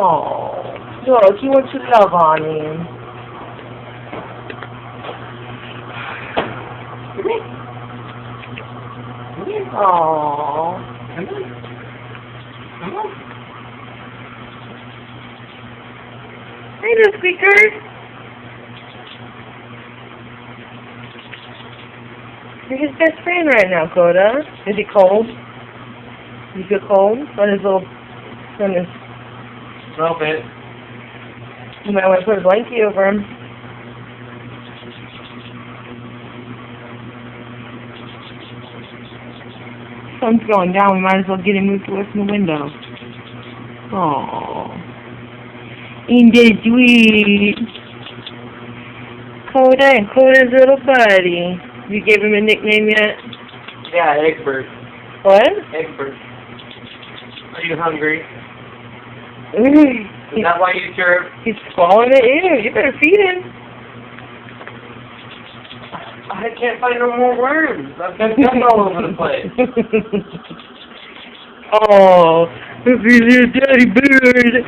Oh, look, he wants to love on him. Come here. Come here. Oh. Come on. Come on. Hey, little squeaker. You're his best friend right now, Dakota. Is he cold? You feel cold on his little, on his, A little bit. you might want to put a blanket over him. Sun's going down, we might as well get him moved away from the window. Aww. Ain't that sweet? Coda and Coda's little buddy. You gave him a nickname yet? Yeah, Egbert. What? Egbert. Are you hungry? He's Is that why you chirp? swallowing it. Ew, you better feed him. I can't find no more worms. I've got them all over the place. Oh, this is your daddy bird.